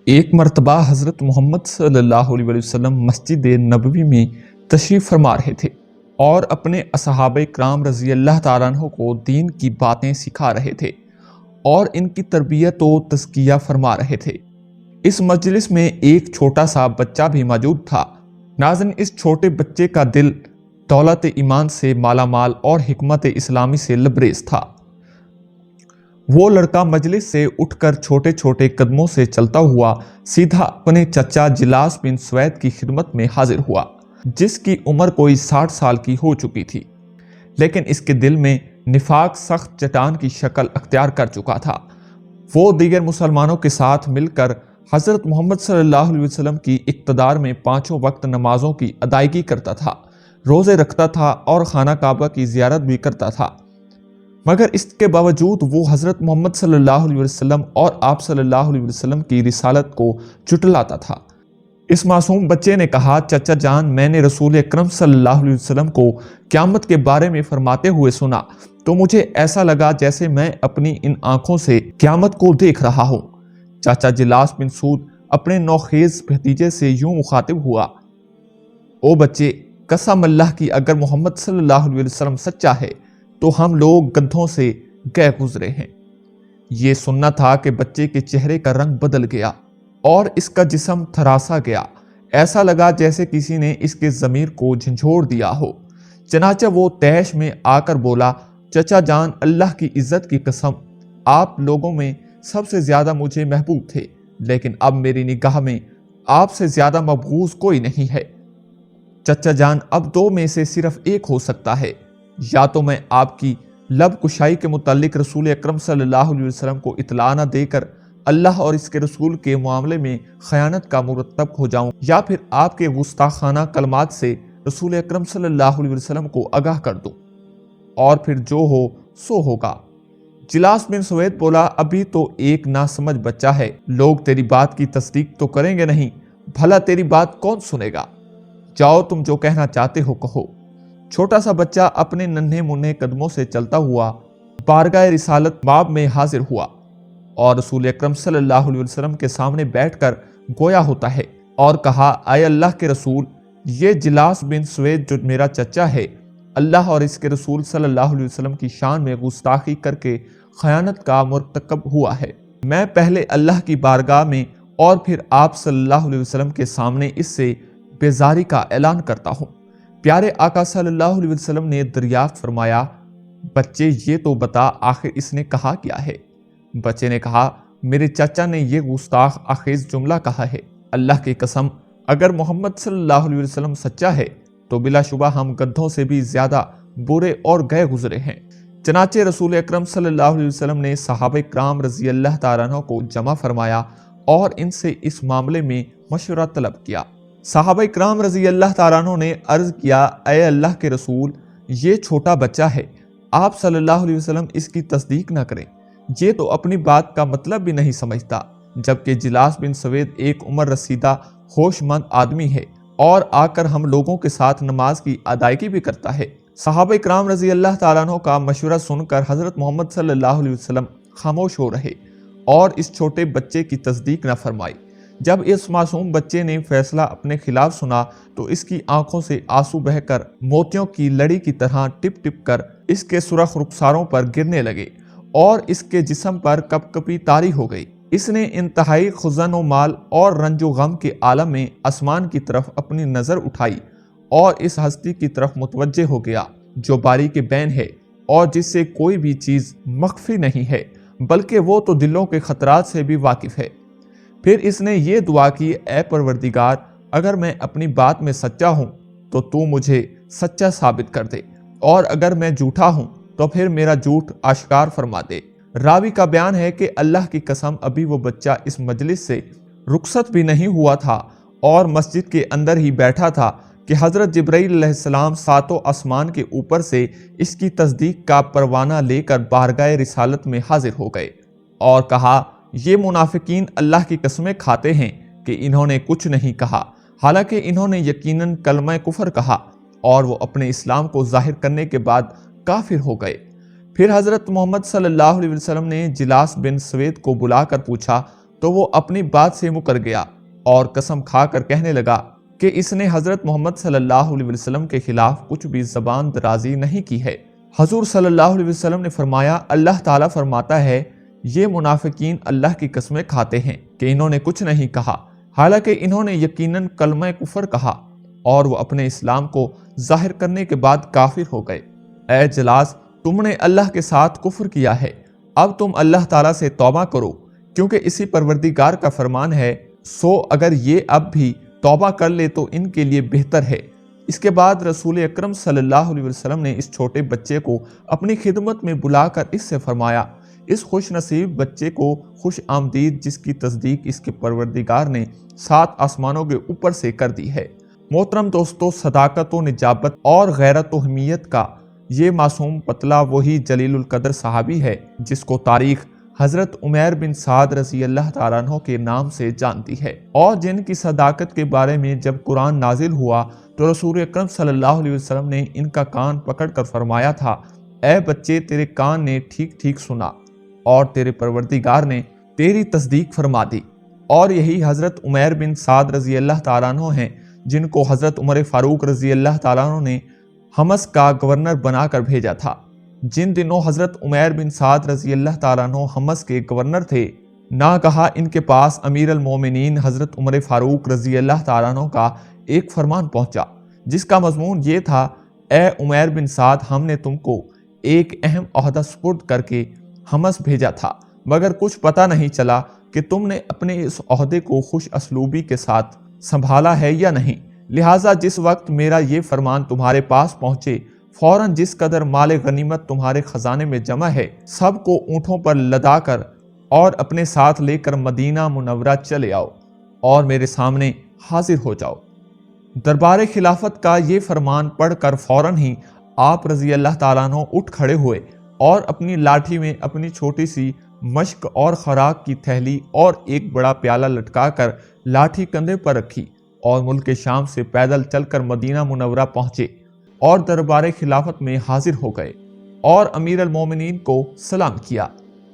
ایک مرتبہ حضرت محمد صلی اللہ علیہ وسلم مسجد نبوی میں تشریف فرما رہے تھے اور اپنے اصحابہ کرام رضی اللہ تعالیٰ عنہ کو دین کی باتیں سکھا رہے تھے اور ان کی تربیت و تزکیہ فرما رہے تھے۔ اس مجلس میں ایک چھوٹا سا بچہ بھی موجود تھا۔ ناظرین، اس چھوٹے بچے کا دل دولت ایمان سے مالا مال اور حکمت اسلامی سے لبریز تھا۔ وہ لڑکا مجلس سے اٹھ کر چھوٹے چھوٹے قدموں سے چلتا ہوا سیدھا اپنے چچا جلاس بن سوید کی خدمت میں حاضر ہوا، جس کی عمر کوئی 60 سال کی ہو چکی تھی، لیکن اس کے دل میں نفاق سخت چٹان کی شکل اختیار کر چکا تھا۔ وہ دیگر مسلمانوں کے ساتھ مل کر حضرت محمد صلی اللہ علیہ وسلم کی اقتدار میں 5 وقت نمازوں کی ادائیگی کرتا تھا، روزے رکھتا تھا اور خانہ کعبہ کی زیارت بھی کرتا تھا، مگر اس کے باوجود وہ حضرت محمد صلی اللہ علیہ وسلم اور آپ صلی اللہ علیہ وسلم کی رسالت کو جھٹلاتا تھا۔ اس معصوم بچے نے کہا، چچا جان، میں نے رسول اکرم صلی اللہ علیہ وسلم کو قیامت کے بارے میں فرماتے ہوئے سنا تو مجھے ایسا لگا جیسے میں اپنی ان آنکھوں سے قیامت کو دیکھ رہا ہوں۔ چاچا جلاس بن سود اپنے نوخیز بھتیجے سے یوں مخاطب ہوا، او بچے، قسم اللہ کی اگر محمد صلی اللہ علیہ وسلم سچا ہے تو ہم لوگ گدھوں سے گئے گزرے ہیں۔ یہ سننا تھا کہ بچے کے چہرے کا رنگ بدل گیا اور اس کا جسم تھراسا گیا، ایسا لگا جیسے کسی نے اس کے ضمیر کو جھنجھوڑ دیا ہو۔ چنانچہ وہ طیش میں آ کر بولا، چچا جان، اللہ کی عزت کی قسم، آپ لوگوں میں سب سے زیادہ مجھے محبوب تھے، لیکن اب میری نگاہ میں آپ سے زیادہ مبغوض کوئی نہیں ہے۔ چچا جان، اب 2 میں سے صرف ایک ہو سکتا ہے، یا تو میں آپ کی لب کشائی کے متعلق رسول اکرم صلی اللہ علیہ وسلم کو اطلاع نہ دے کر اللہ اور اس کے رسول کے معاملے میں خیانت کا مرتکب ہو جاؤں، یا پھر آپ کے گستاخانہ کلمات سے رسول اکرم صلی اللہ علیہ وسلم کو آگاہ کر دوں، اور پھر جو ہو سو ہوگا۔ جلاس بن سوید بولا، ابھی تو ایک ناسمجھ بچہ ہے، لوگ تیری بات کی تصدیق تو کریں گے نہیں، بھلا تیری بات کون سنے گا؟ جاؤ، تم جو کہنا چاہتے ہو کہو۔ چھوٹا سا بچہ اپنے ننھے منھے قدموں سے چلتا ہوا بارگاہ رسالت باب میں حاضر ہوا اور رسول اکرم صلی اللہ علیہ وسلم کے سامنے بیٹھ کر گویا ہوتا ہے اور کہا، اے اللہ کے رسول، یہ جلاس بن سوید جو میرا چچا ہے، اللہ اور اس کے رسول صلی اللہ علیہ وسلم کی شان میں گستاخی کر کے خیانت کا مرتکب ہوا ہے۔ میں پہلے اللہ کی بارگاہ میں اور پھر آپ صلی اللہ علیہ وسلم کے سامنے اس سے بیزاری کا اعلان کرتا ہوں۔ پیارے آقا صلی اللہ علیہ وسلم نے دریافت فرمایا، بچے، یہ تو بتا آخر اس نے کہا کیا ہے؟ بچے نے کہا، میرے چچا نے یہ گستاخ آخیز جملہ کہا ہے، اللہ کی قسم، اگر محمد صلی اللہ علیہ وسلم سچا ہے تو بلا شبہ ہم گدھوں سے بھی زیادہ برے اور گئے گزرے ہیں۔ چنانچہ رسول اکرم صلی اللہ علیہ وسلم نے صحابہ کرام رضی اللہ تعالیٰ عنہ کو جمع فرمایا اور ان سے اس معاملے میں مشورہ طلب کیا۔ صحابہ کرام رضی اللہ تعالیٰ عنہ نے عرض کیا، اے اللہ کے رسول، یہ چھوٹا بچہ ہے، آپ صلی اللہ علیہ وسلم اس کی تصدیق نہ کریں، یہ تو اپنی بات کا مطلب بھی نہیں سمجھتا، جبکہ جلاس بن سوید ایک عمر رسیدہ ہوش مند آدمی ہے اور آ کر ہم لوگوں کے ساتھ نماز کی ادائیگی بھی کرتا ہے۔ صحابہ کرام رضی اللہ تعالیٰ عنہ کا مشورہ سن کر حضرت محمد صلی اللہ علیہ وسلم خاموش ہو رہے اور اس چھوٹے بچے کی تصدیق نہ فرمائی۔ جب اس معصوم بچے نے فیصلہ اپنے خلاف سنا تو اس کی آنکھوں سے آنسو بہہ کر موتیوں کی لڑی کی طرح ٹپ ٹپ کر اس کے سرخ رخساروں پر گرنے لگے اور اس کے جسم پر کپ کپی طاری ہو گئی۔ اس نے انتہائی خزن و مال اور رنج و غم کے عالم میں آسمان کی طرف اپنی نظر اٹھائی اور اس ہستی کی طرف متوجہ ہو گیا جو باری کے بین ہے اور جس سے کوئی بھی چیز مخفی نہیں ہے، بلکہ وہ تو دلوں کے خطرات سے بھی واقف ہے۔ پھر اس نے یہ دعا کی، اے پروردگار، اگر میں اپنی بات میں سچا ہوں تو مجھے سچا ثابت کر دے، اور اگر میں جھوٹا ہوں تو پھر میرا جھوٹ آشکار فرما دے۔ راوی کا بیان ہے کہ اللہ کی قسم ابھی وہ بچہ اس مجلس سے رخصت بھی نہیں ہوا تھا اور مسجد کے اندر ہی بیٹھا تھا کہ حضرت جبرائیل علیہ السلام 7 آسمان کے اوپر سے اس کی تصدیق کا پروانہ لے کر بارگاہ رسالت میں حاضر ہو گئے اور کہا، یہ منافقین اللہ کی قسمیں کھاتے ہیں کہ انہوں نے کچھ نہیں کہا، حالانکہ انہوں نے یقیناً کلمہ کفر کہا اور وہ اپنے اسلام کو ظاہر کرنے کے بعد کافر ہو گئے۔ پھر حضرت محمد صلی اللہ علیہ وسلم نے جلاس بن سوید کو بلا کر پوچھا، تو وہ اپنی بات سے مکر گیا اور قسم کھا کر کہنے لگا کہ اس نے حضرت محمد صلی اللہ علیہ وسلم کے خلاف کچھ بھی زبان درازی نہیں کی ہے۔ حضور صلی اللہ علیہ وسلم نے فرمایا، اللہ تعالیٰ فرماتا ہے یہ منافقین اللہ کی قسمیں کھاتے ہیں کہ انہوں نے کچھ نہیں کہا، حالانکہ انہوں نے یقیناً کلمہ کفر کہا اور وہ اپنے اسلام کو ظاہر کرنے کے بعد کافر ہو گئے۔ اے جلاس، تم نے اللہ کے ساتھ کفر کیا ہے، اب تم اللہ تعالیٰ سے توبہ کرو، کیونکہ اسی پروردگار کا فرمان ہے، سو اگر یہ اب بھی توبہ کر لے تو ان کے لیے بہتر ہے۔ اس کے بعد رسول اکرم صلی اللہ علیہ وسلم نے اس چھوٹے بچے کو اپنی خدمت میں بلا کر اس سے فرمایا، اس خوش نصیب بچے کو خوش آمدید جس کی تصدیق اس کے پروردگار نے 7 آسمانوں کے اوپر سے کر دی ہے۔ محترم دوستو، صداقت و نجابت اور غیرت و حمیت کا یہ معصوم پتلا وہی جلیل القدر صحابی ہے جس کو تاریخ حضرت عمیر بن سعد رضی اللہ تعالیٰ عنہ کے نام سے جانتی ہے، اور جن کی صداقت کے بارے میں جب قرآن نازل ہوا تو رسول اکرم صلی اللہ علیہ وسلم نے ان کا کان پکڑ کر فرمایا تھا، اے بچے، تیرے کان نے ٹھیک ٹھیک سنا اور تیرے پروردگار نے تیری تصدیق فرما دی۔ اور یہی حضرت عمیر بن سعد رضی اللہ تعالیٰ عنہ ہیں جن کو حضرت عمر فاروق رضی اللہ تعالیٰ عنہ نے حمص کا گورنر بنا کر بھیجا تھا۔ جن دنوں حضرت عمیر بن سعد رضی اللہ تعالیٰ عنہ حمص کے گورنر تھے، ناگہا ان کے پاس امیر المومنین حضرت عمر فاروق رضی اللہ تعالیٰ عنہ کا ایک فرمان پہنچا، جس کا مضمون یہ تھا، اے عمیر بن سعد، ہم نے تم کو ایک اہم عہدہ سپرد کر کے حمص بھیجا تھا، مگر کچھ پتہ نہیں چلا کہ تم نے اپنے اس عہدے کو خوش اسلوبی کے ساتھ سنبھالا ہے یا نہیں، لہٰذا جس وقت میرا یہ فرمان تمہارے پاس پہنچے، فوراً جس قدر مال غنیمت تمہارے خزانے میں جمع ہے سب کو اونٹوں پر لدا کر اور اپنے ساتھ لے کر مدینہ منورہ چلے آؤ اور میرے سامنے حاضر ہو جاؤ۔ دربار خلافت کا یہ فرمان پڑھ کر فوراً ہی آپ رضی اللہ تعالیٰ عنہ اٹھ کھڑے ہوئے اور اپنی لاٹھی میں اپنی چھوٹی سی مشق اور خوراک کی تھیلی اور ایک بڑا پیالہ لٹکا کر لاٹھی کندھے پر رکھی اور ملک شام سے پیدل چل کر مدینہ منورہ پہنچے اور دربار خلافت میں حاضر ہو گئے اور امیر المومنین کو سلام کیا۔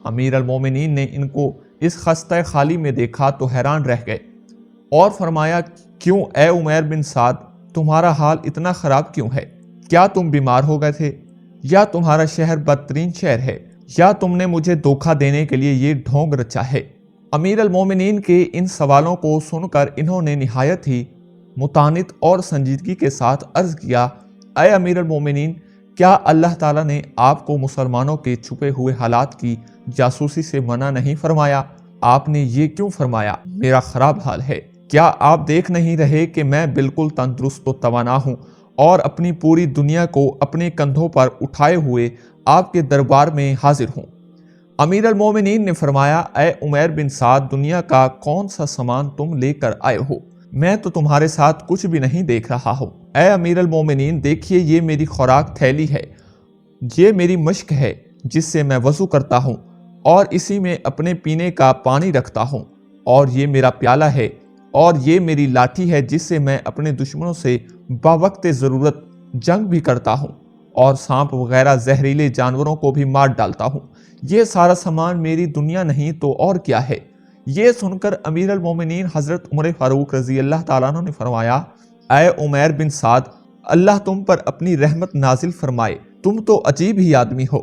امیر المومنین نے ان کو اس خستہ خالی میں دیکھا تو حیران رہ گئے اور فرمایا، کیوں اے عمیر بن سعد، تمہارا حال اتنا خراب کیوں ہے؟ کیا تم بیمار ہو گئے تھے، یا تمہارا شہر بدترین شہر ہے، یا تم نے مجھے دھوکہ دینے کے لیے یہ ڈھونگ رچا ہے؟ امیر المومنین کے ان سوالوں کو سن کر انہوں نے نہایت ہی متانت اور سنجیدگی کے ساتھ عرض کیا، اے امیر المومنین، کیا اللہ تعالیٰ نے آپ کو مسلمانوں کے چھپے ہوئے حالات کی جاسوسی سے منع نہیں فرمایا؟ آپ نے یہ کیوں فرمایا میرا خراب حال ہے؟ کیا آپ دیکھ نہیں رہے کہ میں بالکل تندرست و توانا ہوں اور اپنی پوری دنیا کو اپنے کندھوں پر اٹھائے ہوئے آپ کے دربار میں حاضر ہوں؟ امیر المومنین نے فرمایا، اے عمیر بن سعد، دنیا کا کون سا سامان تم لے کر آئے ہو؟ میں تو تمہارے ساتھ کچھ بھی نہیں دیکھ رہا ہوں۔ اے امیر المومنین، دیکھیے یہ میری خوراک تھیلی ہے، یہ میری مشک ہے جس سے میں وضو کرتا ہوں اور اسی میں اپنے پینے کا پانی رکھتا ہوں، اور یہ میرا پیالہ ہے، اور یہ میری لاٹھی ہے جس سے میں اپنے دشمنوں سے باوقت ضرورت جنگ بھی کرتا ہوں اور سانپ وغیرہ زہریلے جانوروں کو بھی مار ڈالتا ہوں۔ یہ سارا سامان میری دنیا نہیں تو اور کیا ہے؟ یہ سن کر امیر المومنین حضرت عمر فاروق رضی اللہ تعالیٰ عنہ نے فرمایا، اے عمیر بن سعد، اللہ تم پر اپنی رحمت نازل فرمائے، تم تو عجیب ہی آدمی ہو۔